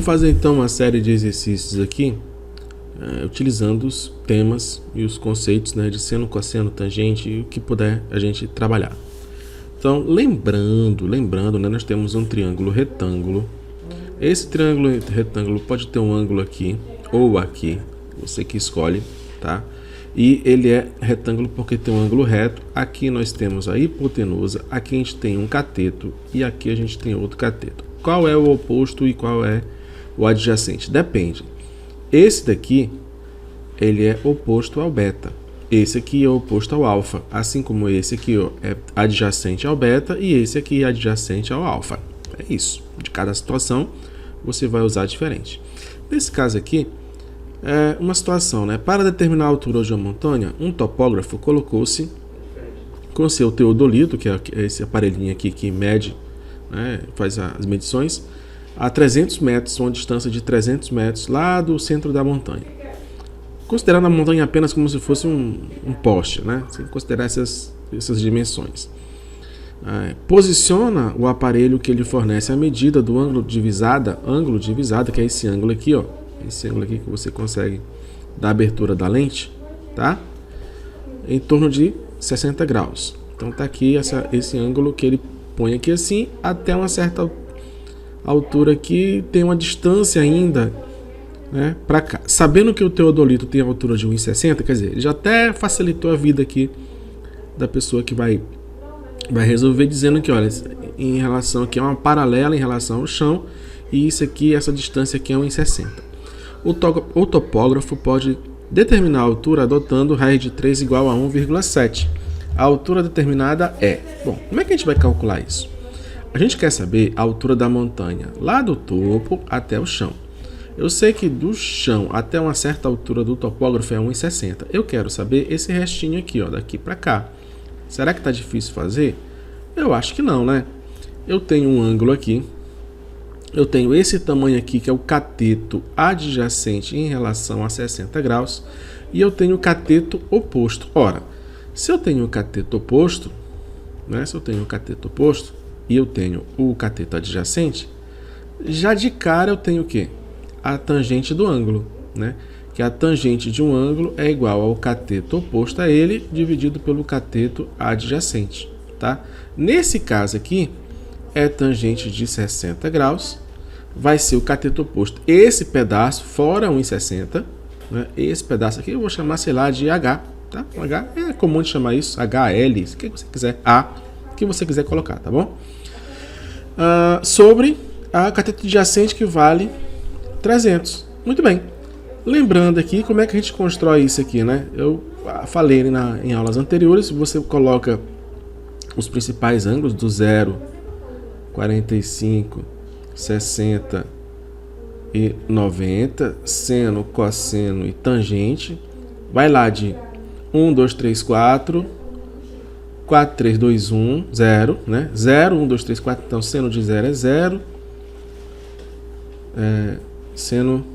fazer então uma série de exercícios aqui, utilizando os temas e os conceitos, né, de seno, cosseno, tangente e o que puder a gente trabalhar. Então, lembrando, né, nós temos um triângulo retângulo. Esse triângulo retângulo pode ter um ângulo aqui ou aqui, você que escolhe, tá? E ele é retângulo porque tem um ângulo reto. Aqui nós temos a hipotenusa, aqui a gente tem um cateto e aqui a gente tem outro cateto. Qual é o oposto e qual é o adjacente? Depende. Esse daqui, ele é oposto ao beta. Esse aqui é oposto ao alfa, assim como esse aqui ó, é adjacente ao beta e esse aqui é adjacente ao alfa. É isso. De cada situação, você vai usar diferente. Nesse caso aqui, é uma situação, né? Para determinar a altura de uma montanha, um topógrafo colocou-se com seu teodolito, que é esse aparelhinho aqui que mede, né, faz as medições, a 300 metros, uma distância de 300 metros lá do centro da montanha. Considerando a montanha apenas como se fosse um poste, né? Sem considerar essas dimensões. Posiciona o aparelho que ele fornece a medida do ângulo de visada, que é esse ângulo aqui, ó. Esse ângulo aqui que você consegue da abertura da lente, tá? Em torno de 60 graus. Então tá aqui esse ângulo que ele põe aqui assim, até uma certa altura aqui, tem uma distância ainda, né, para cá. Sabendo que o teodolito tem a altura de 1,60, quer dizer, ele já até facilitou a vida aqui da pessoa que vai resolver, dizendo que, olha, em relação aqui é uma paralela em relação ao chão, e isso aqui, essa distância aqui é 1,60. O topógrafo pode determinar a altura adotando raiz de 3 igual a 1,7. A altura determinada é... Bom, como é que a gente vai calcular isso? A gente quer saber a altura da montanha, lá do topo até o chão. Eu sei que do chão até uma certa altura do topógrafo é 1,60. Eu quero saber esse restinho aqui, ó, daqui para cá. Será que tá difícil fazer? Eu acho que não, né? Eu tenho um ângulo aqui. Eu tenho esse tamanho aqui, que é o cateto adjacente em relação a 60 graus. E eu tenho o cateto oposto. Ora, se eu tenho o cateto oposto, né? Se eu tenho o cateto oposto e eu tenho o cateto adjacente, já de cara eu tenho o quê? A tangente do ângulo, né? Que a tangente de um ângulo é igual ao cateto oposto a ele, dividido pelo cateto adjacente, tá? Nesse caso aqui, é tangente de 60 graus, vai ser o cateto oposto. Esse pedaço, fora 1,60, né? Esse pedaço aqui eu vou chamar, sei lá, de H, tá? H é comum de chamar isso, HL, o que você quiser, A, o que você quiser colocar, tá bom? Sobre a cateto adjacente, que vale 300. Muito bem. Lembrando aqui como é que a gente constrói isso aqui, né? Eu falei em aulas anteriores, você coloca os principais ângulos do 0, 45, 60 e 90, seno, cosseno e tangente. Vai lá de 1, 2, 3, 4, 4, 3, 2, 1, 0, né? 0, 1, 2, 3, 4, então seno de 0 é 0.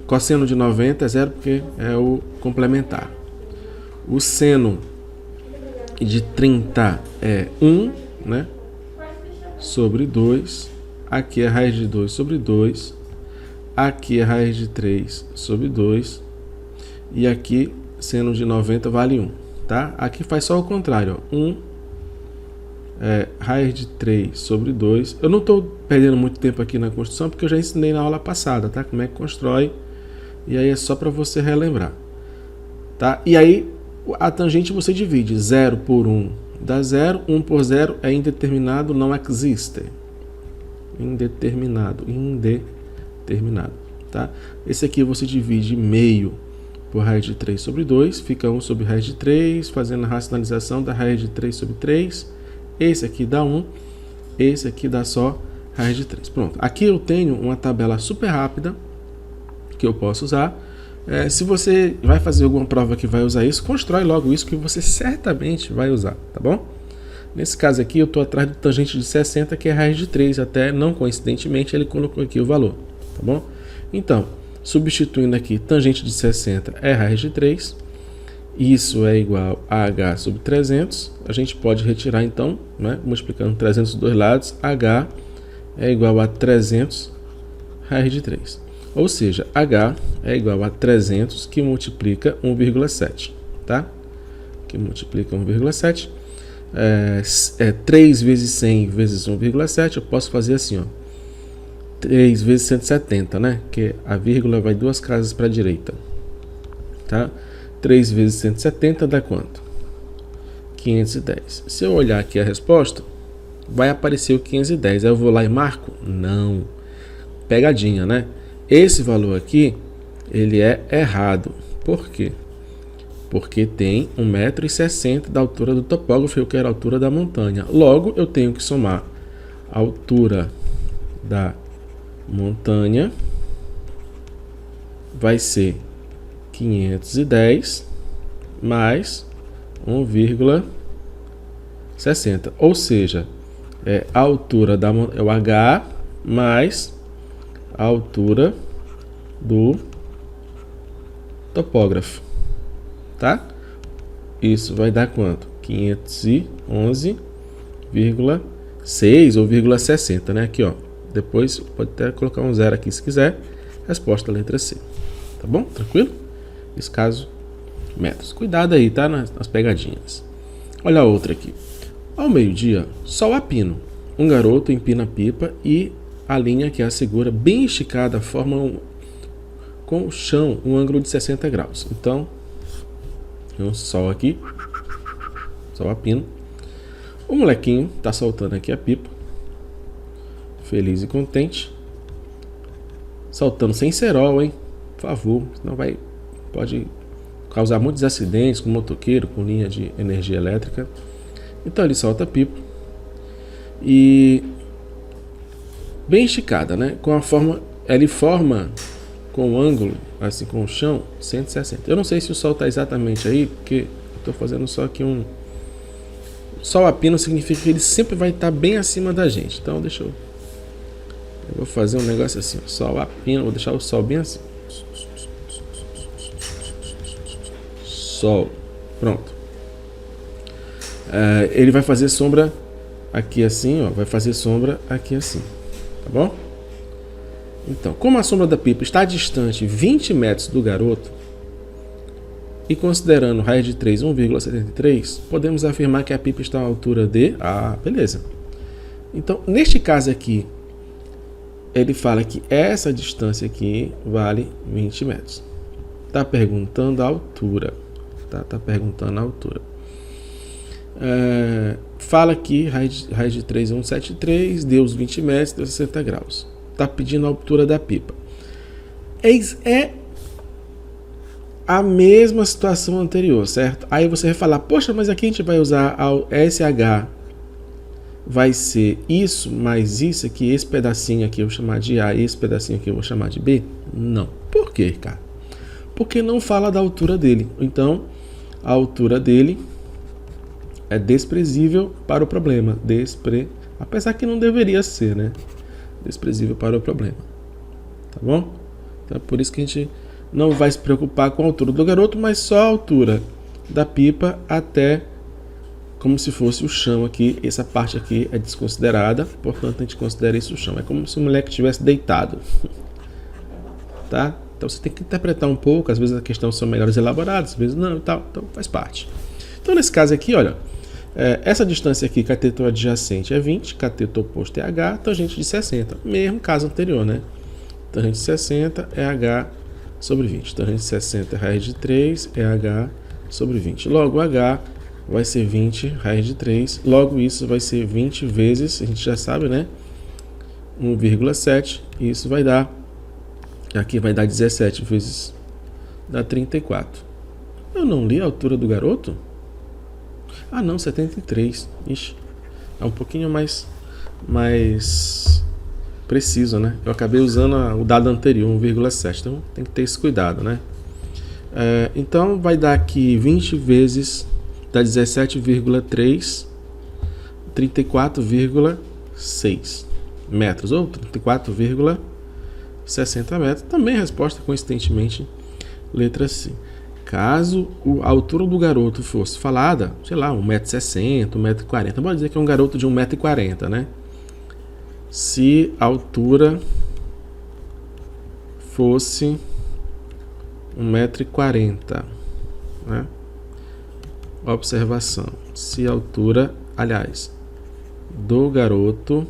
Cosseno de 90 é 0 porque é o complementar. O seno de 30 é 1, né? Sobre 2. Aqui é raiz de 2 sobre 2. Aqui é raiz de 3 sobre 2. E aqui, seno de 90 vale 1. Tá? Aqui faz só o contrário. Ó. 1 raiz de 3 sobre 2. Eu não estou perdendo muito tempo aqui na construção, porque eu já ensinei na aula passada, tá? Como é que constrói. E aí é só para você relembrar. Tá? E aí, a tangente você divide. 0 por 1 dá 0. 1 por 0 é indeterminado, não existe. Indeterminado. Tá? Esse aqui você divide meio por raiz de 3 sobre 2. Fica 1 sobre raiz de 3, fazendo a racionalização da raiz de 3 sobre 3. Esse aqui dá 1, esse aqui dá só raiz de 3. Pronto, aqui eu tenho uma tabela super rápida que eu posso usar. Se você vai fazer alguma prova que vai usar isso, constrói logo isso que você certamente vai usar, tá bom? Nesse caso aqui eu estou atrás do tangente de 60, que é raiz de 3, até não coincidentemente ele colocou aqui o valor, tá bom? Então, substituindo aqui, tangente de 60 é raiz de 3, isso é igual a h sobre 300, a gente pode retirar então, né, multiplicando 300 dos dois lados, h é igual a 300 raiz de 3. Ou seja, H é igual a 300 que multiplica 1,7, tá? Que multiplica 1,7. 3 vezes 100 vezes 1,7, eu posso fazer assim, ó. 3 vezes 170, né? Que a vírgula vai 2 casas para a direita, tá? 3 vezes 170 dá quanto? 510. Se eu olhar aqui a resposta, vai aparecer o 510. Aí eu vou lá e marco? Não. Pegadinha, né? Esse valor aqui, ele é errado. Por quê? Porque tem 1,60 m da altura do topógrafo, eu quero a altura da montanha. Logo, eu tenho que somar a altura da montanha, vai ser 510 mais 1,60. Ou seja, a altura da é o H mais a altura do topógrafo, tá? Isso vai dar quanto? 511,6 ou 0,60, né? Aqui, ó. Depois pode até colocar um zero aqui se quiser. Resposta letra C. Tá bom? Tranquilo? Esse caso, metros. Cuidado aí, tá? Nas pegadinhas. Olha a outra aqui. Ao meio-dia, sol a pino. Um garoto empina a pipa e a linha que a segura bem esticada forma com o chão um ângulo de 60 graus. Então, um sol aqui. Sol a pino. O molequinho tá soltando aqui a pipa. Feliz e contente. Soltando sem cerol, hein? Por favor, senão pode causar muitos acidentes com motoqueiro, com linha de energia elétrica. Então ele solta a pipa e bem esticada, né? Com a forma, ele forma com o ângulo, assim, com o chão, 160. Eu não sei se o sol está exatamente aí, porque eu estou fazendo só aqui um sol a pino, significa que ele sempre vai estar bem acima da gente. Então deixa eu vou fazer um negócio assim, ó, sol a pino, vou deixar o sol bem assim. Sol, pronto. Ele vai fazer sombra aqui assim, ó, vai fazer sombra aqui assim, tá bom? Então, como a sombra da pipa está distante 20 metros do garoto e considerando raiz de 3 1,73, podemos afirmar que a pipa está à altura de... beleza. Então, neste caso aqui, ele fala que essa distância aqui vale 20 metros. Tá perguntando a altura. Tá perguntando a altura. Fala que raiz de 3 é 173, deu os 20 metros, deu 60 graus. Tá pedindo a altura da pipa. É a mesma situação anterior, certo? Aí você vai falar, poxa, mas aqui a gente vai usar o SH. Vai ser isso mais isso aqui, esse pedacinho aqui eu vou chamar de A, esse pedacinho aqui eu vou chamar de B? Não. Por quê, cara? Porque não fala da altura dele. Então, a altura dele é desprezível para o problema. Apesar que não deveria ser, né? Desprezível para o problema. Tá bom? Então é por isso que a gente não vai se preocupar com a altura do garoto, mas só a altura da pipa até como se fosse o chão aqui. Essa parte aqui é desconsiderada, portanto a gente considera isso o chão. É como se o moleque estivesse deitado. Tá? Então você tem que interpretar um pouco, às vezes as questões são melhores elaboradas, às vezes não e tal, então faz parte. Então nesse caso aqui, olha, essa distância aqui, cateto adjacente é 20, cateto oposto é H, tangente de 60, mesmo caso anterior, né? Tangente de 60 é H sobre 20, tangente de 60 é raiz de 3, é H sobre 20. Logo H vai ser 20 raiz de 3, logo isso vai ser 20 vezes, a gente já sabe, né? 1,7, e isso vai dar, aqui vai dar 17 vezes, dá 34. Eu não li a altura do garoto? Ah não, 73. Ixi, é um pouquinho mais preciso, né? Eu acabei usando o dado anterior, 1,7. Então tem que ter esse cuidado, né? Então vai dar aqui 20 vezes, dá 17,3, 34,6 metros, ou 34,60 metros. Também a resposta, coincidentemente, letra C. Caso a altura do garoto fosse falada, sei lá, 1,60 m, 1,40 m, pode dizer que é um garoto de 1,40 m, né? Se a altura fosse 1,40 m, né? Observação: se a altura, aliás, do garoto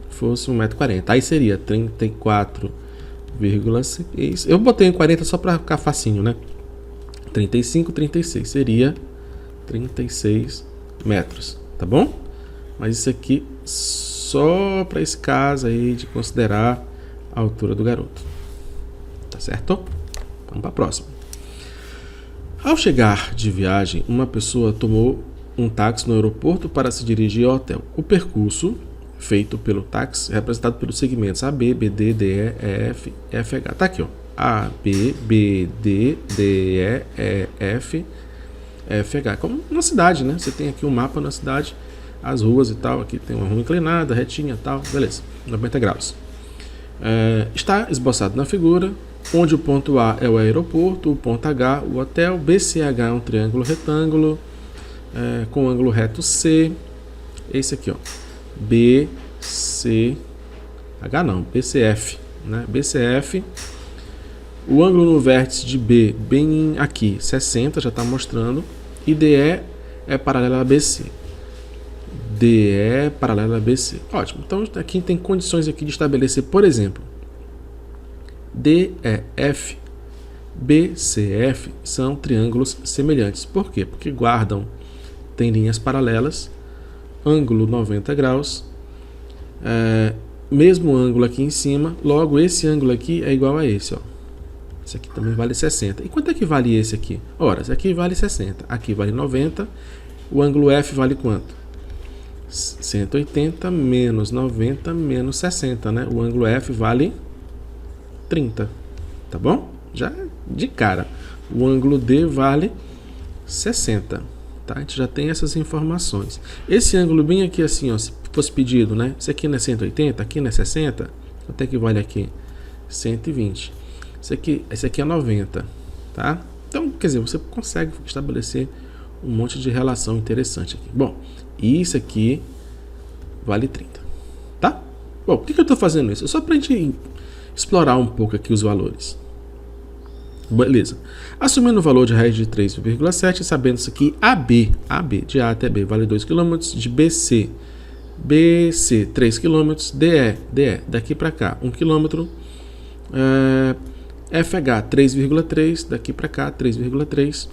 fosse 1,40 m, aí seria 34,6. Eu botei em 40 só para ficar facinho, né? 35, 36, seria 36 metros, tá bom? Mas isso aqui só para esse caso aí de considerar a altura do garoto, tá certo? Vamos para a próxima. Ao chegar de viagem, uma pessoa tomou um táxi no aeroporto para se dirigir ao hotel. O percurso feito pelo táxi é representado pelos segmentos A, B, D, E, F, H. Tá aqui, ó. A, B, D, E, F, H. Como na cidade, né? Você tem aqui um mapa na cidade, as ruas e tal. Aqui tem uma rua inclinada, retinha e tal. Beleza, 90 graus. Está esboçado na figura, onde o ponto A é o aeroporto, o ponto H, o hotel, BCH é um triângulo retângulo, com ângulo reto C. Esse aqui, ó. BCH não, BCF, né? BCF. O ângulo no vértice de B, bem aqui, 60, já está mostrando. E DE é paralelo a BC. DE paralelo a BC. Ótimo. Então aqui tem condições aqui de estabelecer, por exemplo, DEF, BCF são triângulos semelhantes. Por quê? Porque tem linhas paralelas, ângulo 90 graus, mesmo ângulo aqui em cima, logo esse ângulo aqui é igual a esse, ó. Esse aqui também vale 60. E quanto é que vale esse aqui? Ora, esse aqui vale 60, aqui vale 90, o ângulo F vale quanto? 180 menos 90 menos 60, né? O ângulo F vale 30, tá bom? Já de cara. O ângulo D vale 60, tá? A gente já tem essas informações. Esse ângulo bem aqui assim, ó, se fosse pedido, né? Esse aqui não é 180, aqui não é 60, quanto é que vale aqui? 120. Esse aqui é 90, tá? Então, quer dizer, você consegue estabelecer um monte de relação interessante aqui. Bom, isso aqui vale 30, tá? Bom, por que eu estou fazendo isso? É só para a gente explorar um pouco aqui os valores. Beleza. Assumindo o valor de raiz de 3,7, sabendo-se que AB, de A até B, vale 2 km, de BC 3 km, DE, daqui para cá, 1 km, FH 3,3, daqui para cá, 3,3.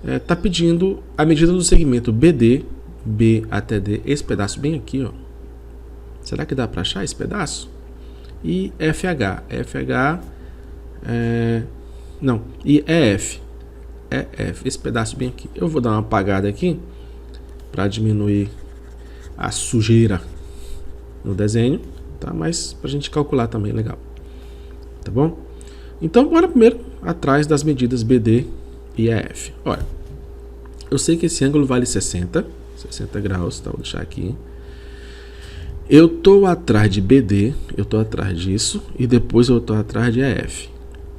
Está pedindo a medida do segmento BD, B até D, esse pedaço bem aqui, ó. Será que dá para achar esse pedaço? E FH, não, e EF, esse pedaço bem aqui. Eu vou dar uma apagada aqui para diminuir a sujeira no desenho, tá? Mas para a gente calcular também, legal, tá bom? Então, bora primeiro atrás das medidas BD e EF. Olha, eu sei que esse ângulo vale 60 graus, tá? Vou deixar aqui. Eu tô atrás de BD, eu tô atrás disso, e depois eu tô atrás de EF.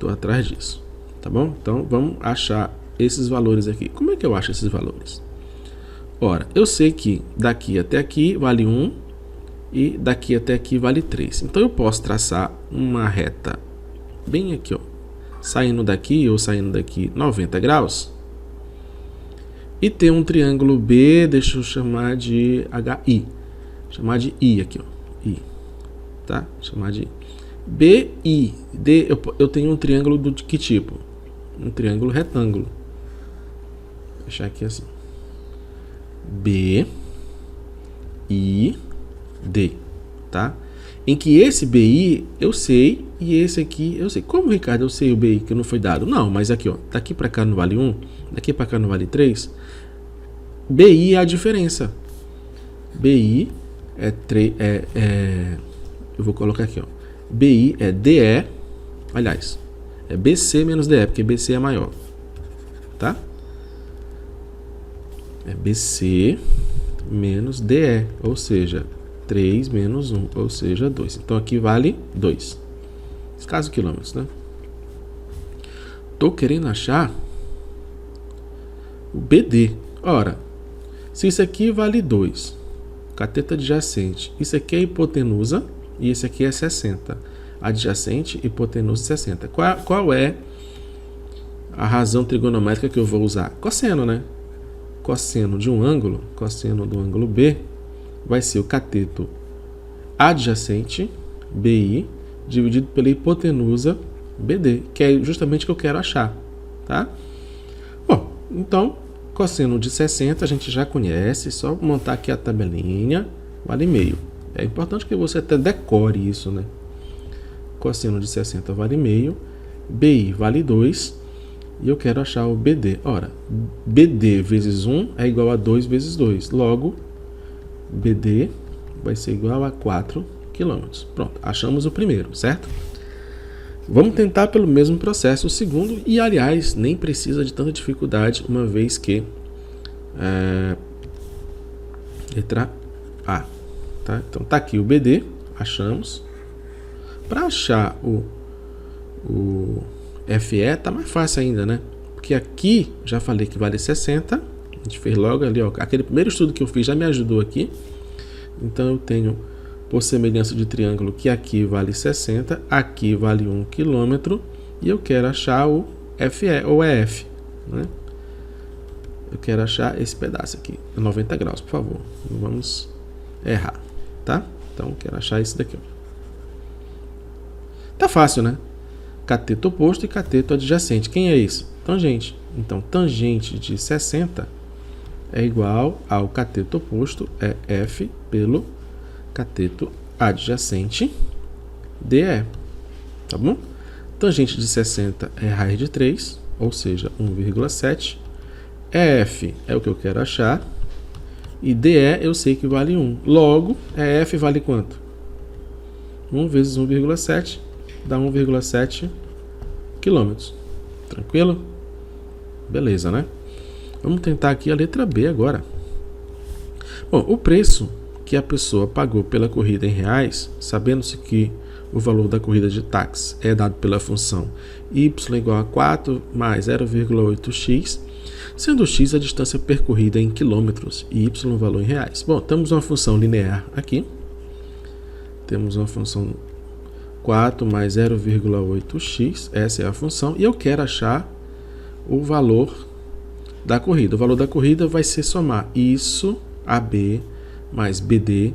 Tô atrás disso, tá bom? Então, vamos achar esses valores aqui. Como é que eu acho esses valores? Ora, eu sei que daqui até aqui vale 1 e daqui até aqui vale 3. Então, eu posso traçar uma reta bem aqui, ó, saindo daqui ou saindo daqui 90 graus e ter um triângulo B, deixa eu chamar de HI, chamar de I aqui, ó, I, tá? Chamar de BI, D, eu tenho um triângulo de que tipo? Um triângulo retângulo. Vou deixar aqui assim, B, I, D, tá? Em que esse BI eu sei e esse aqui eu sei. Como, Ricardo, eu sei o BI que não foi dado? Não, mas aqui, ó, daqui para cá não vale 1, daqui para cá não vale 3. BI é a diferença. BI eu vou colocar aqui, ó. BI é DE, aliás, é BC menos DE, porque BC é maior, tá? É BC menos DE, ou seja, 3 menos 1, ou seja, 2. Então aqui vale 2. Caso quilômetros, né? Tô querendo achar o BD. Ora, se isso aqui vale 2, cateta adjacente, isso aqui é hipotenusa e esse aqui é 60. adjacente, hipotenusa e 60. Qual é a razão trigonométrica que eu vou usar? Cosseno, né? Cosseno de um ângulo, cosseno do ângulo B, vai ser o cateto adjacente, BI, dividido pela hipotenusa, BD, que é justamente o que eu quero achar, tá? Bom, então, cosseno de 60 a gente já conhece, só montar aqui a tabelinha, vale meio. É importante que você até decore isso, né? Cosseno de 60 vale meio, BI vale 2, e eu quero achar o BD. Ora, BD vezes 1 é igual a 2 vezes 2. Logo, BD vai ser igual a 4 km. Pronto, achamos o primeiro, certo? Vamos tentar pelo mesmo processo o segundo. E, aliás, nem precisa de tanta dificuldade, uma vez que... letra A. Tá? Então, tá aqui o BD, achamos. Para achar o FE tá mais fácil ainda, né? Porque aqui já falei que vale 60. A gente fez logo ali, ó. Aquele primeiro estudo que eu fiz já me ajudou aqui. Então eu tenho, por semelhança de triângulo, que aqui vale 60, aqui vale 1 km. E eu quero achar o FE ou EF, né? Eu quero achar esse pedaço aqui, 90 graus, por favor. Não vamos errar, tá? Então eu quero achar esse daqui, ó. Tá fácil, né? Cateto oposto e cateto adjacente. Quem é isso? Tangente. Então, tangente de 60 é igual ao cateto oposto, é F, pelo cateto adjacente, DE. Tá bom? Tangente de 60 é raiz de 3, ou seja, 1,7. EF é o que eu quero achar. E DE eu sei que vale 1. Logo, EF vale quanto? 1 vezes 1,7 dá 1,7 km. Tranquilo? Beleza, né? Vamos tentar aqui a letra B agora. Bom, o preço que a pessoa pagou pela corrida em reais, sabendo-se que o valor da corrida de táxi é dado pela função y igual a 4 mais 0,8x, sendo x a distância percorrida em quilômetros e y o valor em reais. Bom, temos uma função linear aqui. Temos uma função 4 mais 0,8x, essa é a função, e eu quero achar o valor da corrida. O valor da corrida vai ser somar isso, AB, mais BD,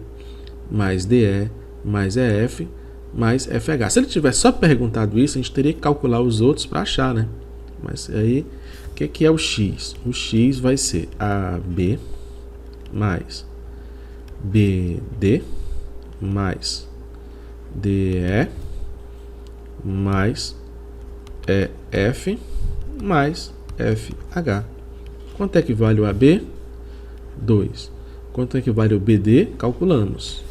mais DE, mais EF, mais FH. Se ele tivesse só perguntado isso, a gente teria que calcular os outros para achar, né? Mas aí, o que é o x? O x vai ser AB, mais BD, mais DE, mais EF, mais FH. Quanto é que vale o AB? 2. Quanto é que vale o BD? Calculamos.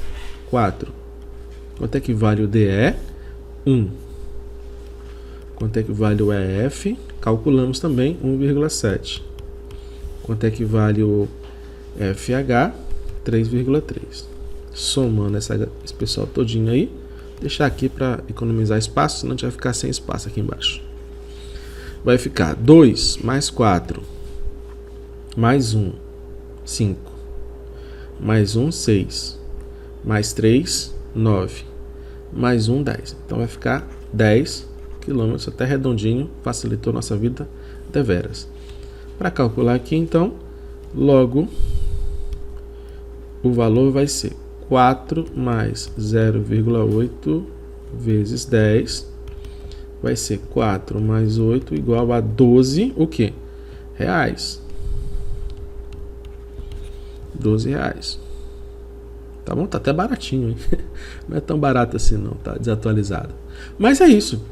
4. Quanto é que vale o DE? 1. Quanto é que vale o EF? Calculamos também, 1,7. Quanto é que vale o FH? 3,3. Somando esse pessoal todinho aí, deixar aqui para economizar espaço, senão a gente vai ficar sem espaço aqui embaixo. Vai ficar 2 mais 4, mais 1, 5, mais 1, 6, mais 3, 9, mais 1, 10. Então vai ficar 10 km, até redondinho, facilitou nossa vida deveras. Para calcular aqui, então, logo, o valor vai ser 4 mais 0,8 vezes 10 vai ser 4 mais 8 igual a 12, o quê? Reais. 12 reais. Tá bom? Tá até baratinho, hein? Não é tão barato assim não, tá desatualizado. Mas é isso.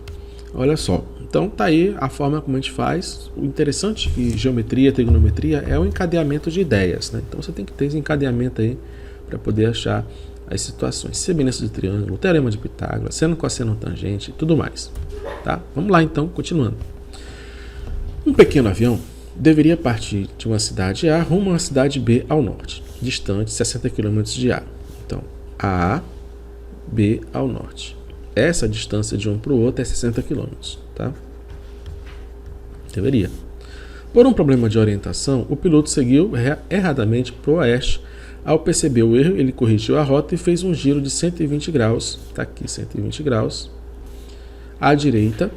Olha só. Então tá aí a forma como a gente faz. O interessante de geometria, trigonometria é o encadeamento de ideias, né? Então você tem que ter esse encadeamento aí para poder achar as situações. Semelhança de triângulo, teorema de Pitágoras, seno, cosseno, tangente e tudo mais. Tá? Vamos lá então, continuando. Um pequeno avião deveria partir de uma cidade A rumo a uma cidade B ao norte, distante 60 km de A. Então, A, B ao norte. Essa distância de um para o outro é 60 km. Tá? Deveria. Por um problema de orientação, o piloto seguiu erradamente para o oeste. Ao perceber o erro, ele corrigiu a rota e fez um giro de 120 graus. Está aqui 120 graus. à direita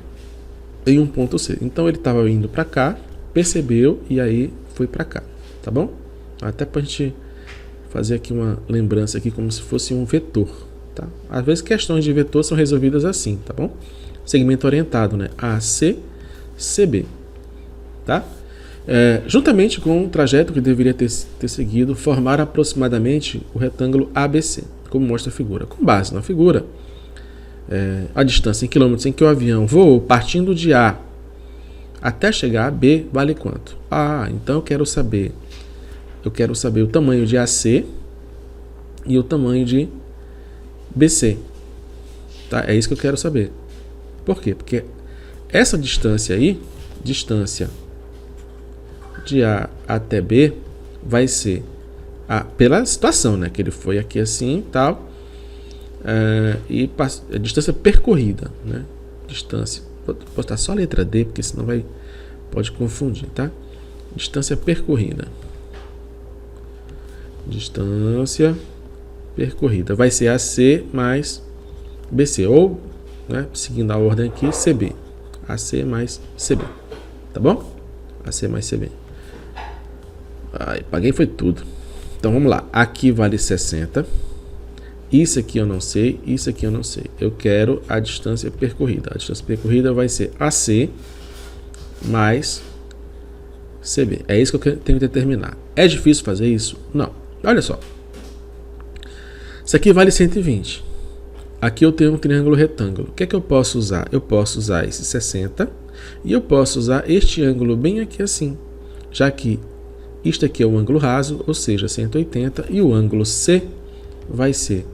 em um ponto C. Então ele estava indo para cá, percebeu e aí foi para cá, tá bom? Até para a gente fazer aqui uma lembrança aqui como se fosse um vetor, tá? Às vezes questões de vetor são resolvidas assim, tá bom? Segmento orientado, né? AC, CB, tá? Juntamente com o trajeto que deveria ter seguido, formar aproximadamente o retângulo ABC, como mostra a figura. Com base na figura, a distância em quilômetros em que o avião voou partindo de A até chegar a B vale quanto? Então eu quero saber o tamanho de AC e o tamanho de BC. Tá? É isso que eu quero saber. Por quê? Porque essa distância aí, distância de A até B, vai ser pela situação, né? Que ele foi aqui assim e tal. E a distância percorrida, né? Distância. Vou botar só a letra D, porque senão pode confundir, tá? Distância percorrida. Distância percorrida. Vai ser AC mais BC. Ou, né, seguindo a ordem aqui, CB. AC mais CB. Tá bom? AC mais CB. Paguei foi tudo. Então vamos lá. Aqui vale 60. Isso aqui eu não sei. Isso aqui eu não sei. Eu quero a distância percorrida. A distância percorrida vai ser AC mais CB. É isso que eu tenho que determinar. É difícil fazer isso? Não. Olha só. Isso aqui vale 120. Aqui eu tenho um triângulo retângulo. O que é que eu posso usar? Eu posso usar esse 60 e eu posso usar este ângulo bem aqui assim. Já que isto aqui é o ângulo raso, ou seja, 180, e o ângulo C vai ser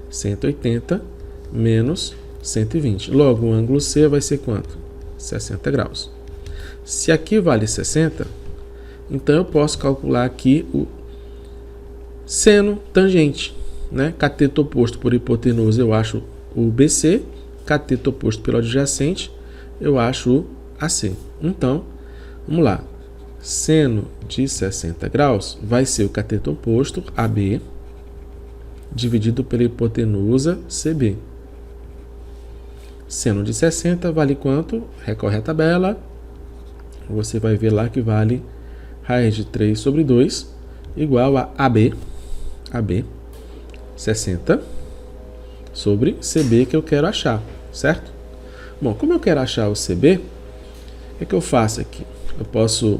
180 menos 120. Logo, o ângulo C vai ser quanto? 60 graus. Se aqui vale 60, então eu posso calcular aqui o seno tangente, né? Cateto oposto por hipotenusa eu acho o BC, cateto oposto pelo adjacente eu acho o AC. Então, vamos lá. Seno de 60 graus vai ser o cateto oposto, AB, dividido pela hipotenusa, CB. Seno de 60 vale quanto? Recorre à tabela. Você vai ver lá que vale raiz de 3 sobre 2, igual a AB, 60, sobre CB que eu quero achar, certo? Bom, como eu quero achar o CB, o que eu faço aqui? Eu posso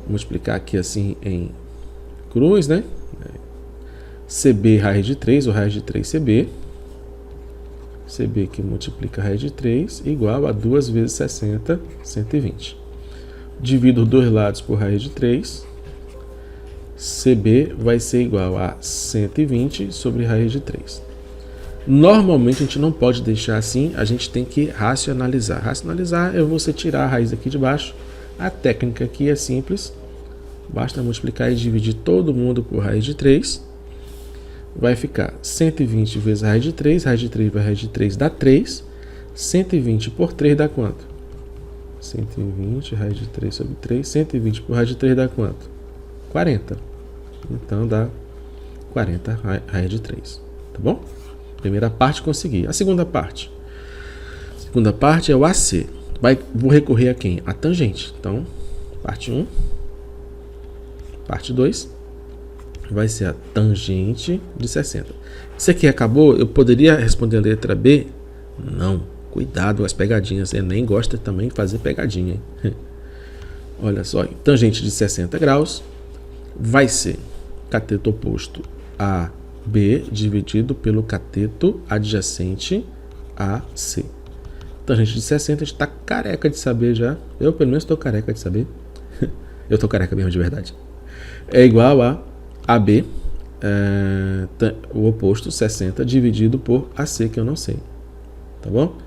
multiplicar aqui assim em cruz, né? CB raiz de 3, ou raiz de 3 CB. CB que multiplica raiz de 3, igual a 2 vezes 60, 120. Divido os dois lados por raiz de 3. CB vai ser igual a 120 sobre raiz de 3. Normalmente a gente não pode deixar assim, a gente tem que racionalizar. Racionalizar é você tirar a raiz aqui de baixo. A técnica aqui é simples. Basta multiplicar e dividir todo mundo por raiz de 3. Vai ficar 120 vezes raiz de 3 vezes raiz de 3 dá 3. 120 por 3 dá quanto? 120 raiz de 3 sobre 3. 120 por raiz de 3 dá quanto? 40. Então dá 40 raiz de 3. Tá bom? Primeira parte consegui. A segunda parte. A segunda parte é o AC. Vou recorrer a quem? A tangente. Então, parte 1. Parte 2. Vai ser a tangente de 60. Isso aqui acabou? Eu poderia responder a letra B? Não. Cuidado com as pegadinhas. Enem gosta também de fazer pegadinha. Hein? Olha só. Tangente de 60 graus vai ser cateto oposto AB dividido pelo cateto adjacente AC. Tangente de 60 a gente está careca de saber já. Eu pelo menos estou careca de saber. Eu estou careca mesmo de verdade. É igual a AB, o oposto, 60, dividido por AC, que eu não sei. Tá bom?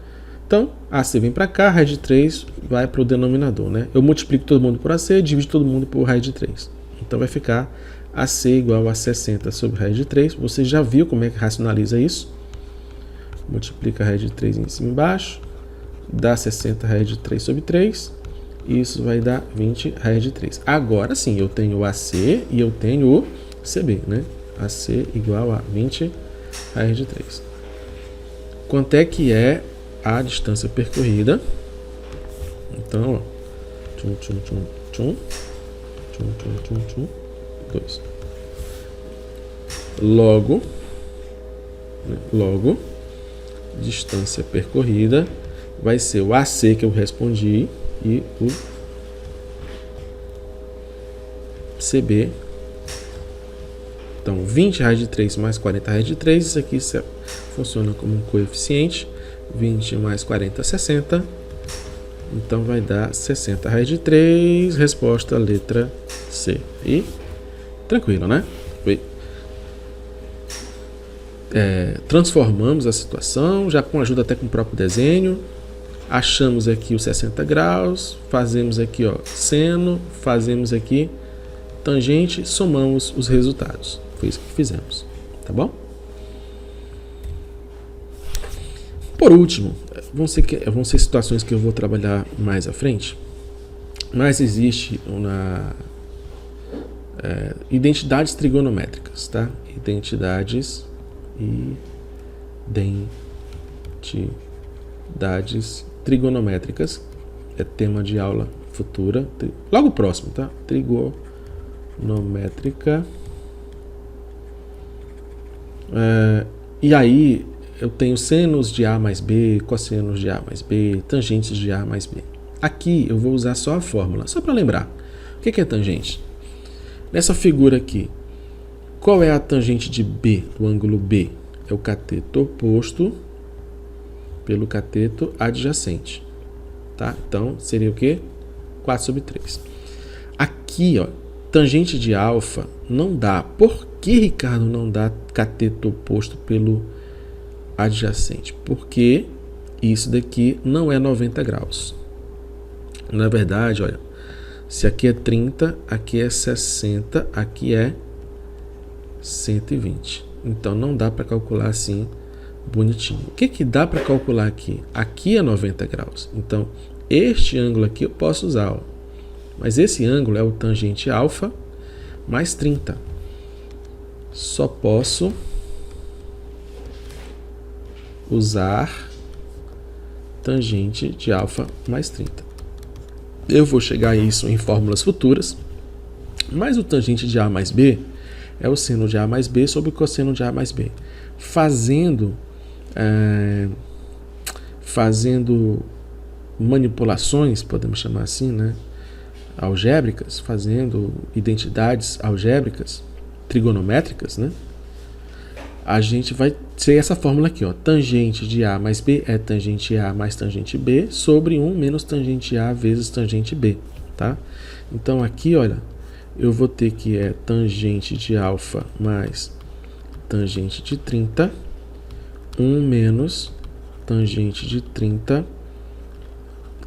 Então, AC vem para cá, raiz de 3 vai para o denominador, né? Eu multiplico todo mundo por AC, divido todo mundo por raiz de 3. Então, vai ficar AC igual a 60 sobre raiz de 3. Você já viu como é que racionaliza isso? Multiplica a raiz de 3 em cima e embaixo. Dá 60 raiz de 3 sobre 3. Isso vai dar 20 raiz de 3. Agora sim, eu tenho o AC e eu tenho o CB, né? AC igual a 20 raiz de 3. Quanto é que é a distância percorrida. Então, ó, 2. Logo, distância percorrida vai ser o AC que eu respondi e o CB. Então, 20 raiz de 3 mais 40 raiz de 3, isso aqui funciona como um coeficiente. 20 mais 40, 60. Então, vai dar 60 raiz de 3, resposta letra C. E tranquilo, né? Transformamos a situação, já com ajuda até com o próprio desenho. Achamos aqui os 60 graus, fazemos aqui, ó, seno, fazemos aqui tangente, somamos os resultados. Foi isso que fizemos, tá bom? Por último, vão ser situações que eu vou trabalhar mais à frente, mas existe identidades trigonométricas, tá? Identidades trigonométricas é tema de aula futura, logo próximo, tá? Trigonométrica. E aí eu tenho senos de A mais B, cossenos de A mais B, tangentes de A mais B. Aqui eu vou usar só a fórmula, só para lembrar. O que é tangente? Nessa figura aqui, qual é a tangente de B, do ângulo B? É o cateto oposto pelo cateto adjacente. Tá? Então, seria o quê? 4/3. Aqui, ó, tangente de alfa não dá. Por que, Ricardo, não dá cateto oposto pelo adjacente? Porque isso daqui não é 90 graus. Na verdade, olha, se aqui é 30, aqui é 60, aqui é 120. Então, não dá para calcular assim bonitinho. O que dá para calcular aqui? Aqui é 90 graus. Então, este ângulo aqui eu posso usar, ó. Mas esse ângulo é o tangente alfa mais 30. Só posso usar tangente de alfa mais 30. Eu vou chegar a isso em fórmulas futuras, mas o tangente de A mais B é o seno de A mais B sobre o cosseno de A mais B. Fazendo manipulações, podemos chamar assim, né? Algébricas, fazendo identidades algébricas, trigonométricas, né? A gente vai ter essa fórmula aqui, ó. Tangente de A mais B é tangente A mais tangente B sobre 1 menos tangente A vezes tangente B, tá? Então aqui, olha, eu vou ter que tangente de alfa mais tangente de 30, 1 menos tangente de 30,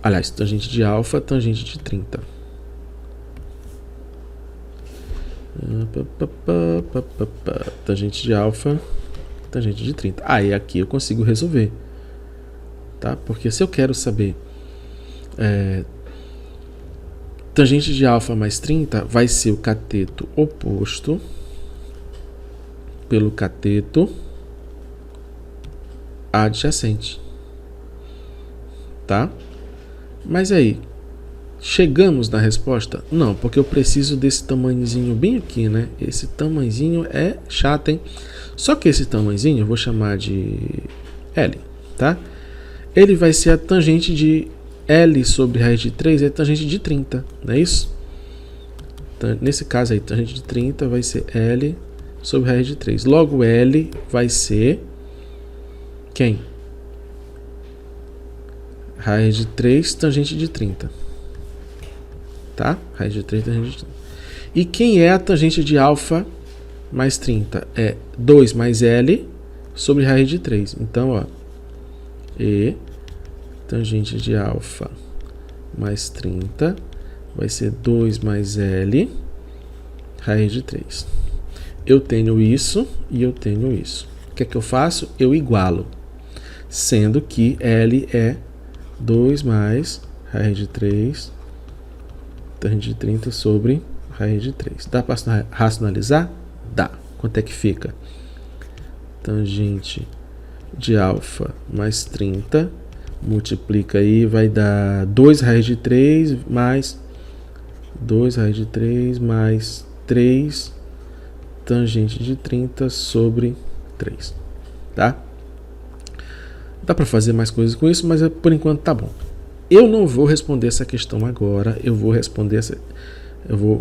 aliás, tangente de alfa, tangente de 30. Tangente de alfa, tangente de 30. Aí aqui eu consigo resolver, tá? Porque se eu quero saber tangente de alfa mais 30 vai ser o cateto oposto pelo cateto adjacente, tá? Mas aí, chegamos na resposta? Não, porque eu preciso desse tamanhozinho bem aqui, né? Esse tamanhozinho é chato, hein? Só que esse tamanhozinho eu vou chamar de L, tá? Ele vai ser a tangente de L sobre raiz de 3, é tangente de 30, não é isso? Nesse caso aí, tangente de 30 vai ser L sobre raiz de 3. Logo, L vai ser quem? Raiz de 3, tangente de 30. Tá? Raiz de 3, tangente de 30. E quem é a tangente de alfa mais 30? É 2 mais L sobre raiz de 3. Então, ó, E tangente de alfa mais 30 vai ser 2 mais L raiz de 3. Eu tenho isso e eu tenho isso. O que é que eu faço? Eu igualo. Sendo que L é 2 mais raiz de 3 tangente de 30 sobre raiz de 3. Dá para racionalizar? Dá. Quanto é que fica? Tangente de alfa mais 30 multiplica aí, vai dar 2 raiz de 3 mais 2 raiz de 3 mais 3 tangente de 30 sobre 3, tá? Dá para fazer mais coisas com isso, mas por enquanto tá bom. Eu não vou responder essa questão agora, eu vou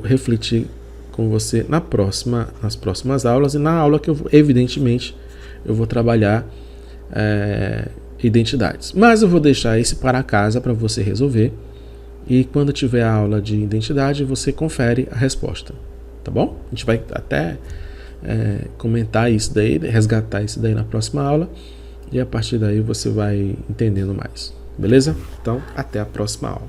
refletir com você nas próximas aulas, e na aula que evidentemente eu vou trabalhar identidades. Mas eu vou deixar esse para casa para você resolver, e quando tiver a aula de identidade você confere a resposta, tá bom? A gente vai até comentar isso daí, resgatar isso daí na próxima aula, e a partir daí você vai entendendo mais, beleza? Então, até a próxima aula.